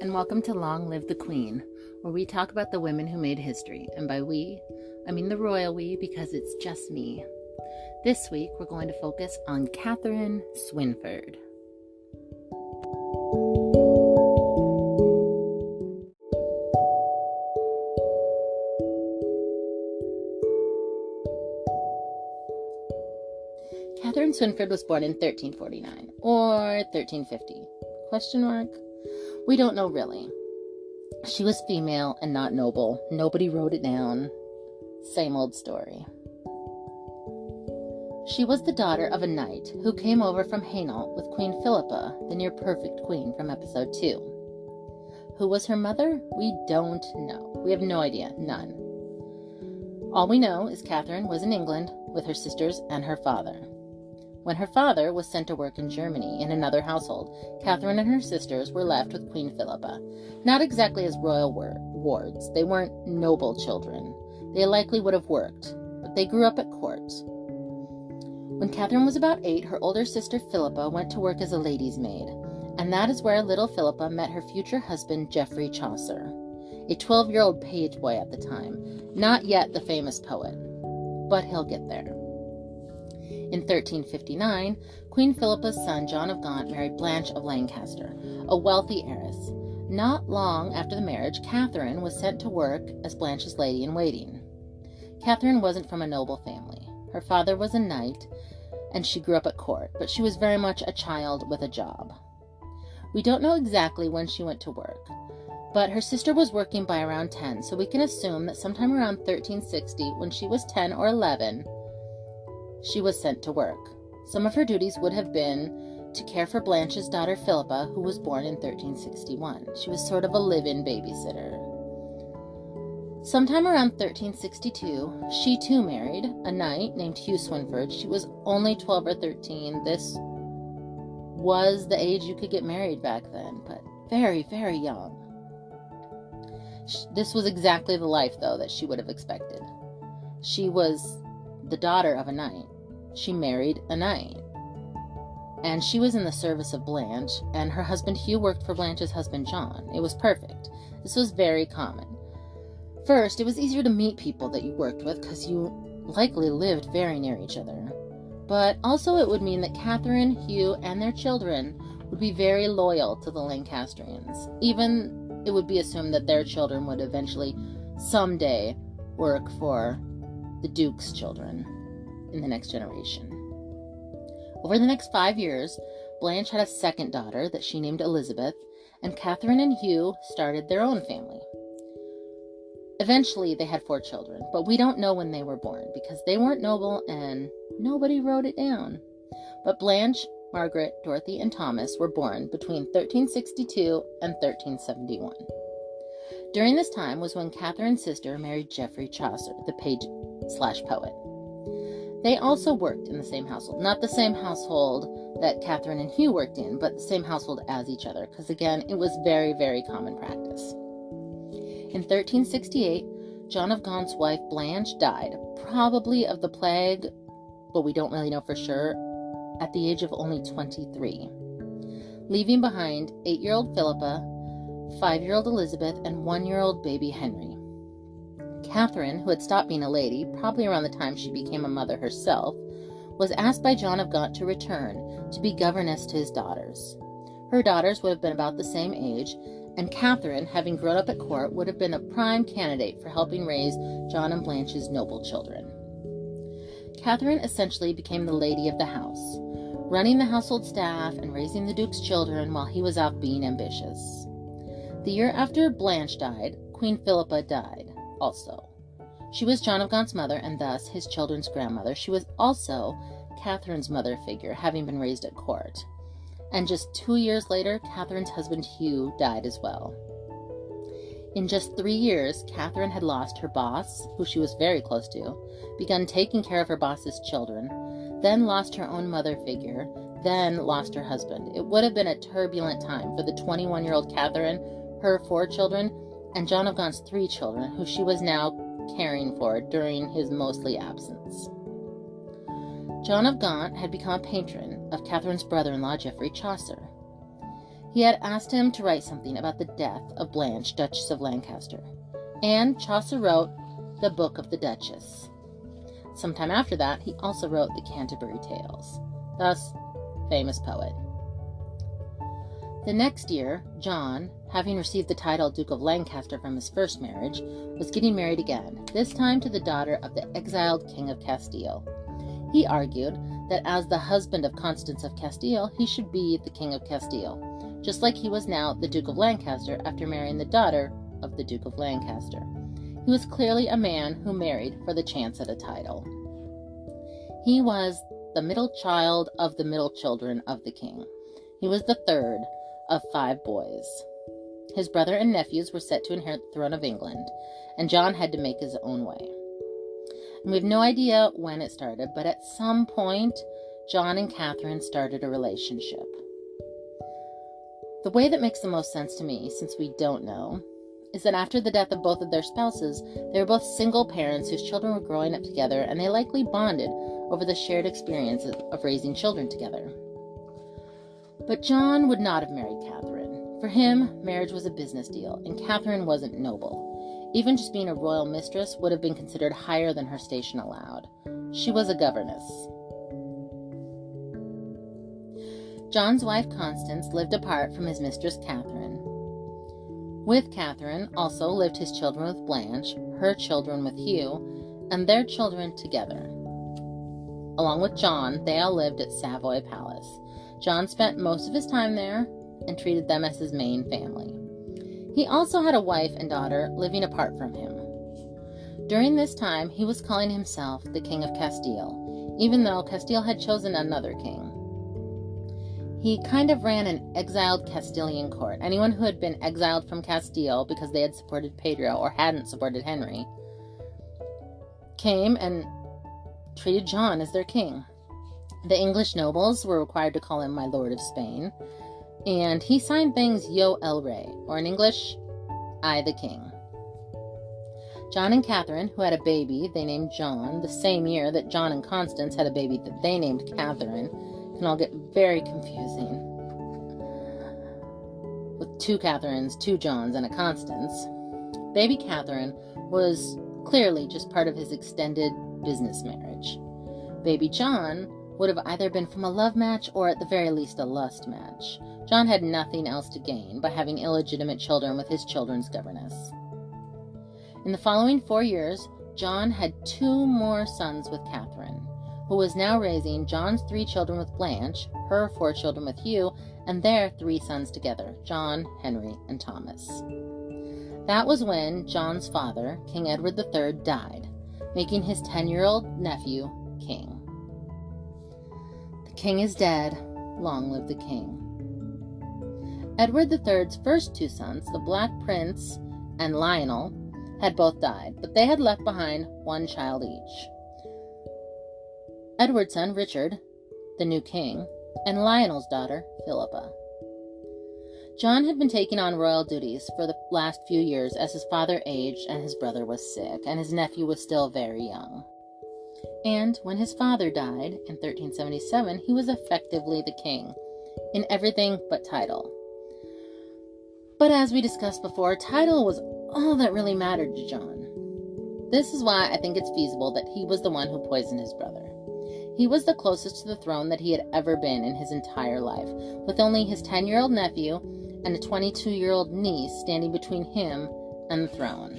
and welcome to Long Live the Queen, where we talk about the women who made history, and by we, I mean the royal we because it's just me. This week, we're going to focus on Katherine Swynford. Katherine Swynford was born in 1349, or 1350? Question mark? We don't know really. She was female and not noble. Nobody wrote it down. Same old story. She was the daughter of a knight who came over from Hainault with Queen Philippa, the near-perfect queen from episode 2. Who was her mother? We don't know. We have no idea. None. All we know is Katherine was in England with her sisters and her father. When her father was sent to work in Germany in another household, Katherine and her sisters were left with Queen Philippa. Not exactly as royal wards. They weren't noble children. They likely would have worked, but they grew up at court. When Katherine was about 8, her older sister Philippa went to work as a lady's maid, and that is where little Philippa met her future husband Geoffrey Chaucer, a 12-year-old page boy at the time, not yet the famous poet, but he'll get there. In 1359, Queen Philippa's son John of Gaunt married Blanche of Lancaster, a wealthy heiress. Not long after the marriage, Katherine was sent to work as Blanche's lady-in-waiting. Katherine wasn't from a noble family. Her father was a knight, and she grew up at court, but she was very much a child with a job. We don't know exactly when she went to work, but her sister was working by around 10, so we can assume that sometime around 1360, when she was 10 or 11, she was sent to work. Some of her duties would have been to care for Blanche's daughter Philippa, who was born in 1361. She was sort of a live-in babysitter. Sometime around 1362, she too married a knight named Hugh Swynford. She was only 12 or 13. This was the age you could get married back then, but very, very young. This was exactly the life, though, that she would have expected. She was the daughter of a knight. She married a knight. And she was in the service of Blanche, and her husband Hugh worked for Blanche's husband John. It was perfect. This was very common. First, it was easier to meet people that you worked with because you likely lived very near each other. But also it would mean that Katherine, Hugh, and their children would be very loyal to the Lancastrians. Even it would be assumed that their children would eventually someday work for the Duke's children in the next generation. Over the next 5 years, Blanche had a second daughter that she named Elizabeth, and Katherine and Hugh started their own family. Eventually, they had 4 children, but we don't know when they were born because they weren't noble and nobody wrote it down. But Blanche, Margaret, Dorothy, and Thomas were born between 1362 and 1371. During this time was when Katherine's sister married Geoffrey Chaucer, the page/poet. They also worked in the same household. Not the same household that Katherine and Hugh worked in, but the same household as each other, because again, it was very, very common practice. In 1368, John of Gaunt's wife Blanche died, probably of the plague, but we don't really know for sure, at the age of only 23, leaving behind 8-year-old Philippa, 5-year-old Elizabeth, and 1-year-old baby Henry. Katherine, who had stopped being a lady, probably around the time she became a mother herself, was asked by John of Gaunt to return to be governess to his daughters. Her daughters would have been about the same age, and Katherine, having grown up at court, would have been a prime candidate for helping raise John and Blanche's noble children. Katherine essentially became the lady of the house, running the household staff and raising the Duke's children while he was out being ambitious. The year after Blanche died, Queen Philippa died also. She was John of Gaunt's mother and thus his children's grandmother. She was also Katherine's mother figure, having been raised at court. And just 2 years later, Katherine's husband Hugh died as well. In just 3 years, Katherine had lost her boss, who she was very close to, begun taking care of her boss's children, then lost her own mother figure, then lost her husband. It would have been a turbulent time for the 21-year-old Katherine, her 4 children, and John of Gaunt's 3 children, who she was now caring for during his mostly absence. John of Gaunt had become a patron of Katherine's brother-in-law, Geoffrey Chaucer. He had asked him to write something about the death of Blanche, Duchess of Lancaster, and Chaucer wrote the Book of the Duchess. Sometime after that, he also wrote the Canterbury Tales, thus famous poet. The next year, John, having received the title Duke of Lancaster from his first marriage, was getting married again, this time to the daughter of the exiled King of Castile. He argued that as the husband of Constance of Castile, he should be the King of Castile, just like he was now the Duke of Lancaster after marrying the daughter of the Duke of Lancaster. He was clearly a man who married for the chance at a title. He was the middle child of the middle children of the king. He was the third of 5 boys. His brother and nephews were set to inherit the throne of England, and John had to make his own way. And we have no idea when it started, but at some point, John and Katherine started a relationship. The way that makes the most sense to me, since we don't know, is that after the death of both of their spouses, they were both single parents whose children were growing up together, and they likely bonded over the shared experiences of raising children together. But John would not have married Katherine. For him, marriage was a business deal, and Katherine wasn't noble. Even just being a royal mistress would have been considered higher than her station allowed. She was a governess. John's wife Constance lived apart from his mistress Katherine. With Katherine also lived his children with Blanche, her children with Hugh, and their children together. Along with John, they all lived at Savoy Palace. John spent most of his time there and treated them as his main family. He also had a wife and daughter living apart from him. During this time, he was calling himself the King of Castile, even though Castile had chosen another king. He kind of ran an exiled Castilian court. Anyone who had been exiled from Castile because they had supported Pedro or hadn't supported Henry came and treated John as their king. The English nobles were required to call him my Lord of Spain, and he signed things Yo el Rey, or in English, I the King. John and Katherine, who had a baby they named John, the same year that John and Constance had a baby that they named Katherine, can all get very confusing. With 2 Catherines, 2 Johns, and a Constance, baby Katherine was clearly just part of his extended business marriage. Baby John would have either been from a love match or at the very least a lust match. John had nothing else to gain by having illegitimate children with his children's governess. In the following 4 years, John had 2 more sons with Katherine, who was now raising John's 3 children with Blanche, her 4 children with Hugh, and their 3 sons together, John, Henry, and Thomas. That was when John's father, King Edward III, died, making his 10-year-old nephew king. The king is dead, long live the king. Edward III's first 2 sons, the Black Prince and Lionel, had both died, but they had left behind 1 child each. Edward's son, Richard, the new king, and Lionel's daughter, Philippa. John had been taking on royal duties for the last few years as his father aged and his brother was sick, and his nephew was still very young. And when his father died in 1377, he was effectively the king, in everything but title. But as we discussed before, title was all that really mattered to John. This is why I think it's feasible that he was the one who poisoned his brother. He was the closest to the throne that he had ever been in his entire life, with only his 10-year-old nephew and a 22-year-old niece standing between him and the throne.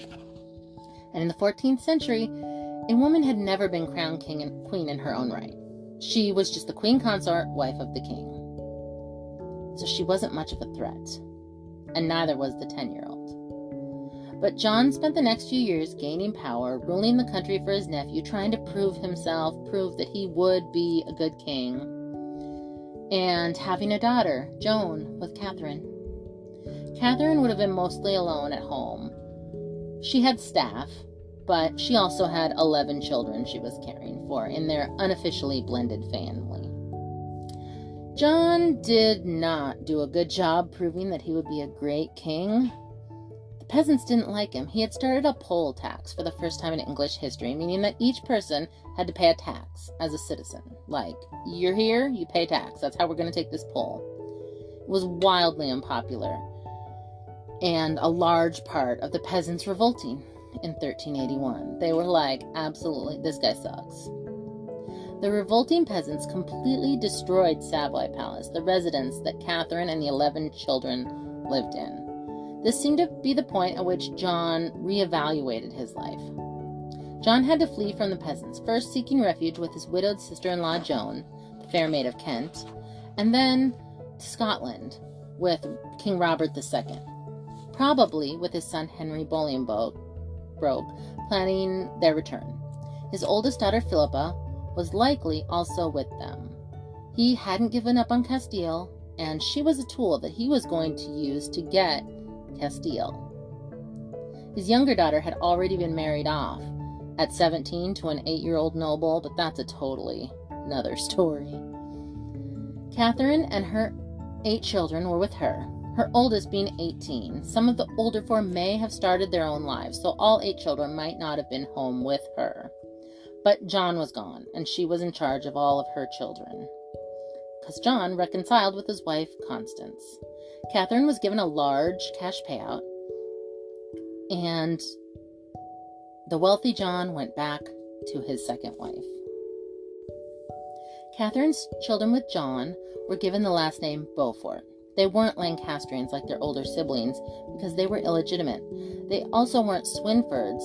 And in the 14th century, a woman had never been crowned king and queen in her own right. She was just the queen consort, wife of the king. So she wasn't much of a threat, and neither was the 10-year-old. But John spent the next few years gaining power, ruling the country for his nephew, trying to prove himself, prove that he would be a good king, and having a daughter, Joan, with Katherine. Katherine would have been mostly alone at home. She had staff, but she also had 11 children she was caring for in their unofficially blended family. John did not do a good job proving that he would be a great king. The peasants didn't like him. He had started a poll tax for the first time in English history, meaning that each person had to pay a tax as a citizen. Like, you're here, you pay tax. That's how we're going to take this poll. was wildly unpopular, and a large part of the peasants revolting in 1381. They were like, absolutely, this guy sucks. The revolting peasants completely destroyed Savoy Palace, the residence that Catherine and the 11 children lived in. This seemed to be the point at which John reevaluated his life. John had to flee from the peasants, first seeking refuge with his widowed sister-in-law Joan, the Fair Maid of Kent, and then to Scotland with King Robert II, probably with his son Henry Bolingbroke, planning their return. His oldest daughter Philippa was likely also with them. He hadn't given up on Castile, and she was a tool that he was going to use to get Castile. His younger daughter had already been married off at 17 to an 8-year-old noble, but that's a totally another story. Catherine and her 8 children were with her, her oldest being 18. Some of the older 4 may have started their own lives, so all 8 children might not have been home with her. But John was gone, and she was in charge of all of her children, because John reconciled with his wife, Constance. Catherine was given a large cash payout, and the wealthy John went back to his second wife. Catherine's children with John were given the last name Beaufort. They weren't Lancastrians like their older siblings because they were illegitimate. They also weren't Swynfords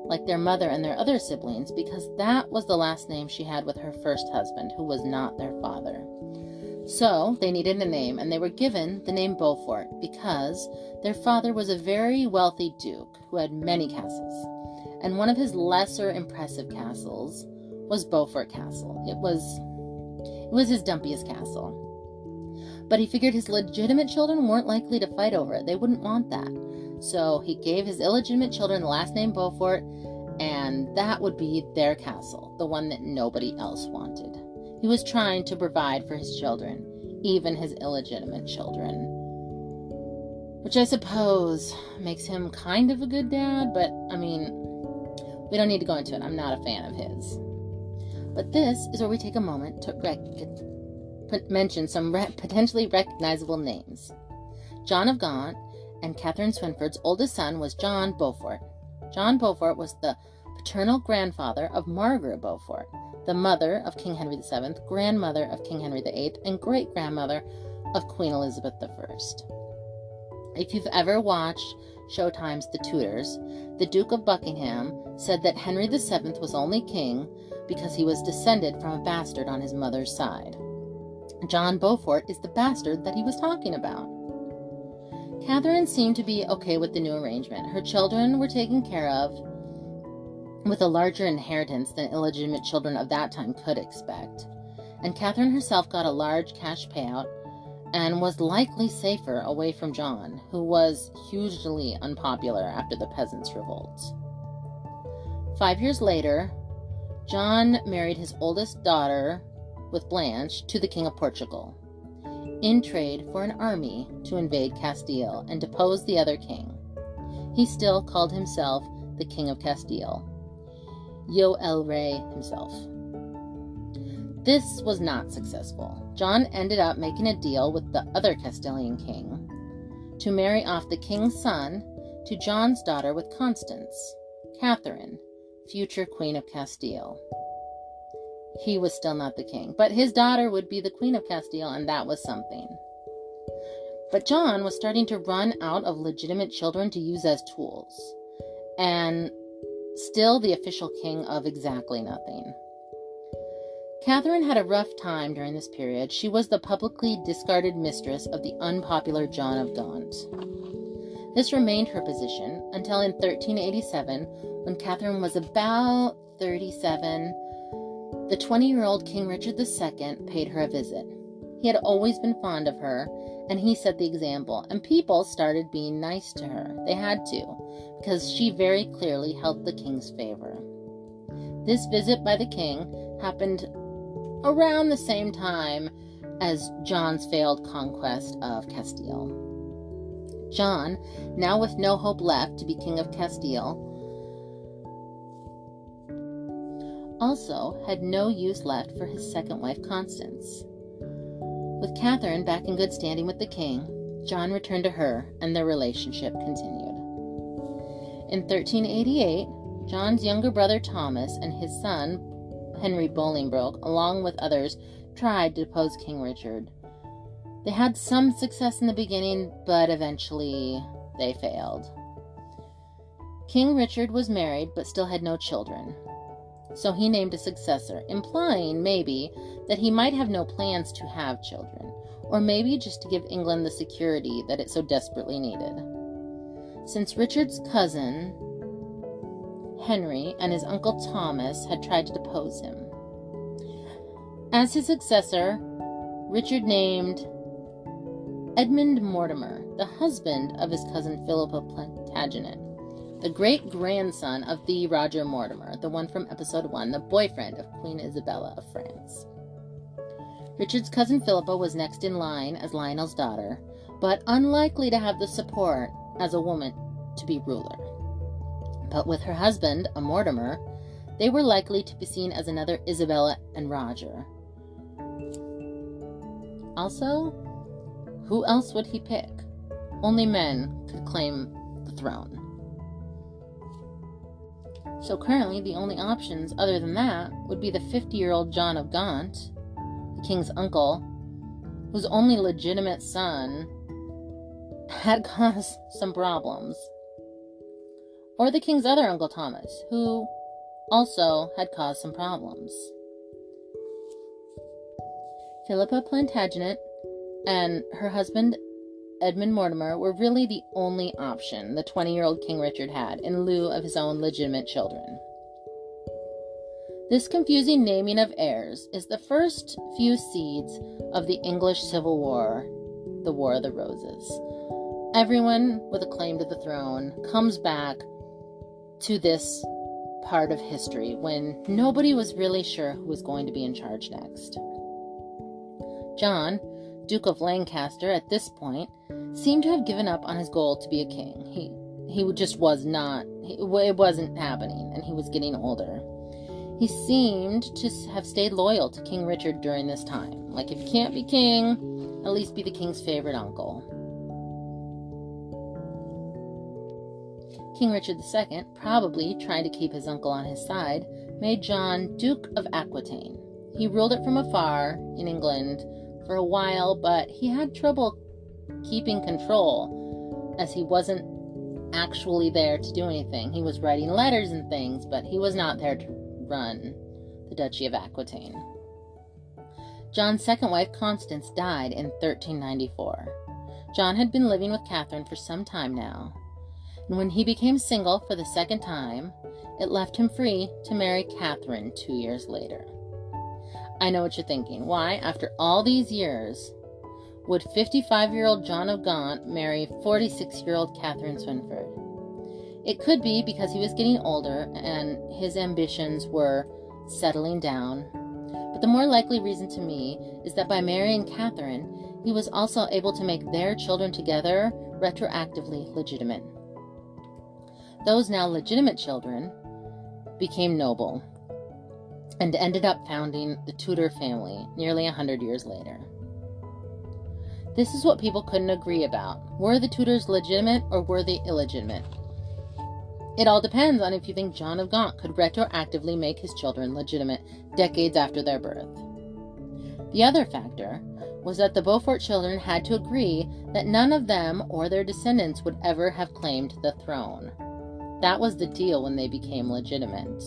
like their mother and their other siblings, because that was the last name she had with her first husband, who was not their father. So they needed a name, and they were given the name Beaufort because their father was a very wealthy duke who had many castles, and one of his lesser impressive castles was Beaufort Castle. It was his dumpiest castle. But he figured his legitimate children weren't likely to fight over it. They wouldn't want that. So he gave his illegitimate children the last name Beaufort, and that would be their castle, the one that nobody else wanted. He was trying to provide for his children, even his illegitimate children, which I suppose makes him kind of a good dad, but I mean, we don't need to go into it. I'm not a fan of his. But this is where we take a moment to mention some potentially recognizable names. John of Gaunt and Katherine Swynford's oldest son was John Beaufort. John Beaufort was the paternal grandfather of Margaret Beaufort, the mother of King Henry VII, grandmother of King Henry VIII, and great-grandmother of Queen Elizabeth I. If you've ever watched Showtime's The Tudors, the Duke of Buckingham said that Henry VII was only king because he was descended from a bastard on his mother's side. John Beaufort is the bastard that he was talking about. Catherine seemed to be okay with the new arrangement. Her children were taken care of with a larger inheritance than illegitimate children of that time could expect. And Catherine herself got a large cash payout and was likely safer away from John, who was hugely unpopular after the peasants' revolts. 5 years later, John married his oldest daughter with Blanche to the King of Portugal, in trade for an army to invade Castile and depose the other king. He still called himself the King of Castile, Yo el Rey himself. This was not successful. John ended up making a deal with the other Castilian king to marry off the king's son to John's daughter with Constance, Catherine, future Queen of Castile. He was still not the king, but his daughter would be the Queen of Castile, and that was something. But John was starting to run out of legitimate children to use as tools, and still the official king of exactly nothing. Catherine had a rough time during this period. She was the publicly discarded mistress of the unpopular John of Gaunt. This remained her position until in 1387, when Catherine was about 37, the 20-year-old King Richard II paid her a visit. He had always been fond of her, and he set the example, and people started being nice to her. They had to, because she very clearly held the king's favor. This visit by the king happened around the same time as John's failed conquest of Castile. John, now with no hope left to be King of Castile, also had no use left for his second wife, Constance. With Catherine back in good standing with the king, John returned to her, and their relationship continued. In 1388, John's younger brother Thomas and his son, Henry Bolingbroke, along with others, tried to depose King Richard. They had some success in the beginning, but eventually they failed. King Richard was married, but still had no children. So he named a successor, implying, maybe, that he might have no plans to have children, or maybe just to give England the security that it so desperately needed. Since Richard's cousin, Henry, and his uncle Thomas had tried to depose him. As his successor, Richard named Edmund Mortimer, the husband of his cousin Philippa Plantagenet, the great-grandson of the Roger Mortimer, the one from episode 1, the boyfriend of Queen Isabella of France. Richard's cousin Philippa was next in line as Lionel's daughter, but unlikely to have the support as a woman to be ruler. But with her husband, a Mortimer, they were likely to be seen as another Isabella and Roger. Also, who else would he pick? Only men could claim the throne. So currently, the only options other than that would be the 50-year-old John of Gaunt, the king's uncle, whose only legitimate son had caused some problems, or the king's other uncle Thomas, who also had caused some problems. Philippa Plantagenet and her husband Edmund Mortimer were really the only option the 20-year-old King Richard had in lieu of his own legitimate children. This confusing naming of heirs is the first few seeds of the English Civil War, the War of the Roses. Everyone with a claim to the throne comes back to this part of history when nobody was really sure who was going to be in charge next. John, Duke of Lancaster, at this point, seemed to have given up on his goal to be a king. He just was not, it wasn't happening, and he was getting older. He seemed to have stayed loyal to King Richard during this time. Like, if you can't be king, at least be the king's favorite uncle. King Richard II, probably trying to keep his uncle on his side, made John Duke of Aquitaine. He ruled it from afar in England for a while, but he had trouble keeping control as he wasn't actually there to do anything. He was writing letters and things, but he was not there to run the Duchy of Aquitaine. John's second wife, Constance, died in 1394. John had been living with Catherine for some time now, and when he became single for the second time, it left him free to marry Catherine 2 years later. I know what you're thinking. Why, after all these years, would 55-year-old John of Gaunt marry 46-year-old Katherine Swynford? It could be because he was getting older and his ambitions were settling down. But the more likely reason to me is that by marrying Catherine, he was also able to make their children together retroactively legitimate. Those now legitimate children became noble and ended up founding the Tudor family nearly 100 years later. This is what people couldn't agree about. Were the Tudors legitimate or were they illegitimate? It all depends on if you think John of Gaunt could retroactively make his children legitimate decades after their birth. The other factor was that the Beaufort children had to agree that none of them or their descendants would ever have claimed the throne. That was the deal when they became legitimate.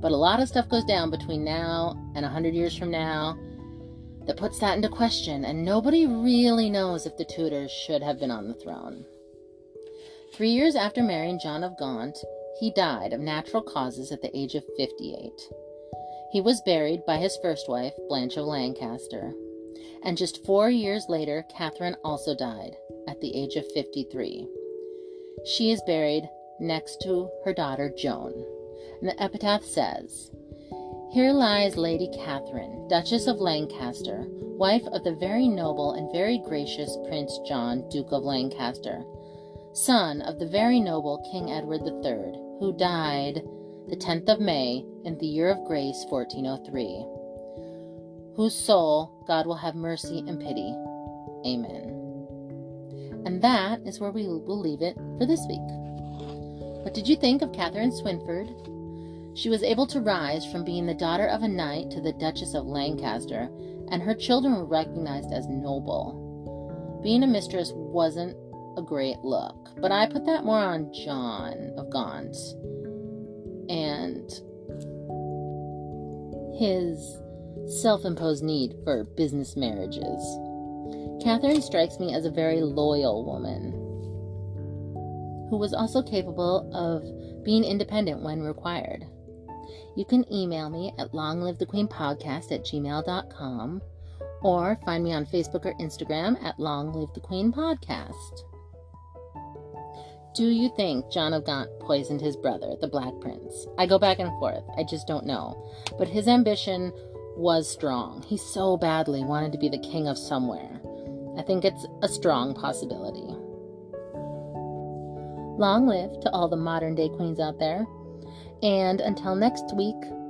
But a lot of stuff goes down between now and 100 years from now that puts that into question, and nobody really knows if the Tudors should have been on the throne. 3 years after marrying John of Gaunt, he died of natural causes at the age of 58. He was buried by his first wife, Blanche of Lancaster, and just 4 years later, Catherine also died at the age of 53. She is buried next to her daughter, Joan. And the epitaph says, "Here lies Lady Catherine, Duchess of Lancaster, wife of the very noble and very gracious Prince John, Duke of Lancaster, son of the very noble King Edward III, who died the 10th of May in the year of grace 1403, whose soul God will have mercy and pity. Amen. And that is where we will leave it for this week. What did you think of Katherine Swynford? She was able to rise from being the daughter of a knight to the Duchess of Lancaster, and her children were recognized as noble. Being a mistress wasn't a great look, but I put that more on John of Gaunt and his self-imposed need for business marriages. Katherine strikes me as a very loyal woman who was also capable of being independent when required. You can email me at longlivethequeenpodcast@gmail.com or find me on Facebook or Instagram at longlivethequeenpodcast. Do you think John of Gaunt poisoned his brother, the Black Prince? I go back and forth. I just don't know. But his ambition was strong. He so badly wanted to be the king of somewhere. I think it's a strong possibility. Long live to all the modern day queens out there. And until next week,